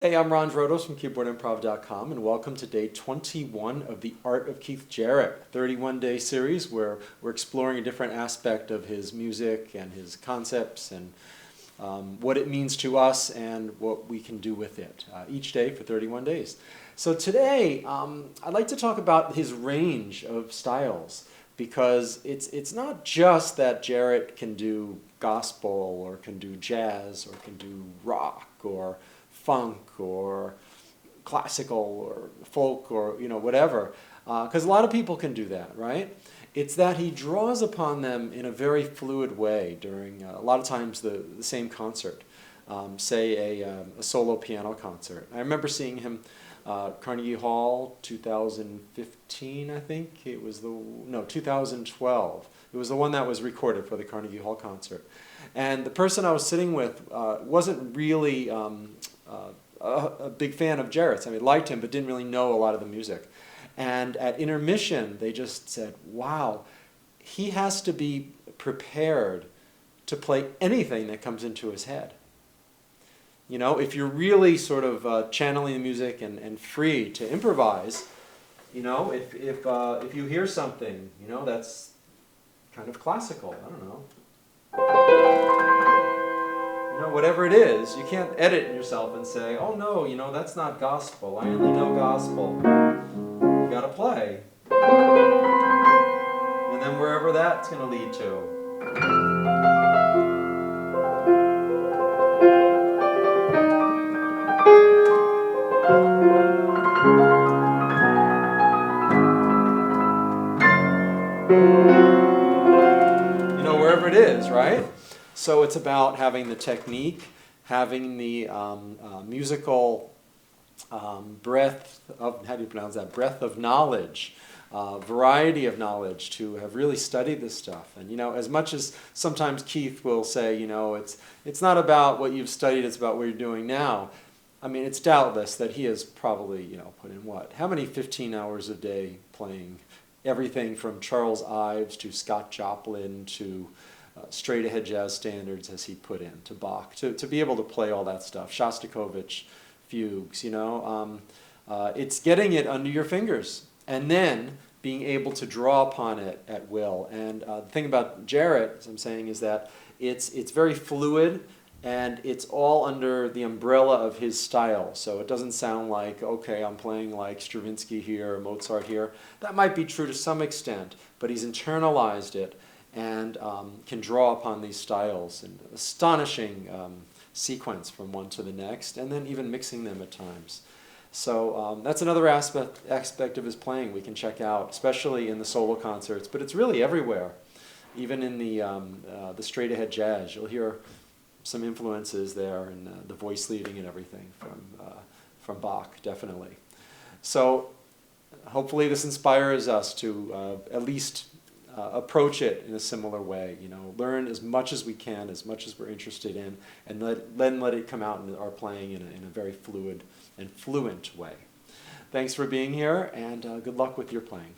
Hey, I'm Ron Drotos from keyboardimprov.com, and welcome to day 21 of the Art of Keith Jarrett 31-day series where we're exploring a different aspect of his music and his concepts and what it means to us and what we can do with it each day for 31 days. So today, I'd like to talk about his range of styles, because it's not just that Jarrett can do gospel or can do jazz or can do rock or funk or classical or folk or whatever, because a lot of people can do that, right? It's that he draws upon them in a very fluid way during a lot of times the same concert, say a solo piano concert. I remember seeing him Carnegie Hall 2015, I think. It was 2012. It was the one that was recorded for the Carnegie Hall concert. And the person I was sitting with wasn't really a big fan of Jarrett's. I mean, liked him, but didn't really know a lot of the music. And at intermission, they just said, wow, he has to be prepared to play anything that comes into his head. You know, if you're really sort of channeling the music and free to improvise, if you hear something, that's kind of classical, I don't know. Whatever it is, you can't edit yourself and say, oh no, that's not gospel. I only know gospel. You gotta play. And then wherever that's gonna lead to. Wherever it is, right? So it's about having the technique, having the musical breadth of, how do you pronounce that? Breadth of knowledge, variety of knowledge, to have really studied this stuff. And as much as sometimes Keith will say, it's not about what you've studied, it's about what you're doing now. I mean, it's doubtless that he has probably, put in what? How many 15 hours a day playing everything from Charles Ives to Scott Joplin to straight ahead jazz standards has he put in, to Bach, to be able to play all that stuff, Shostakovich, fugues, it's getting it under your fingers and then being able to draw upon it at will. And the thing about Jarrett, as I'm saying, is that it's very fluid and it's all under the umbrella of his style. So it doesn't sound like, okay, I'm playing like Stravinsky here or Mozart here. That might be true to some extent, but he's internalized it and can draw upon these styles in astonishing sequence from one to the next, and then even mixing them at times. So that's another aspect of his playing we can check out, especially in the solo concerts, but it's really everywhere. Even in the straight ahead jazz, you'll hear some influences there, and the voice leading and everything from Bach, definitely. So hopefully this inspires us to at least approach it in a similar way. Learn as much as we can, as much as we're interested in, and then let it come out in our playing in a very fluid and fluent way. Thanks for being here, and good luck with your playing.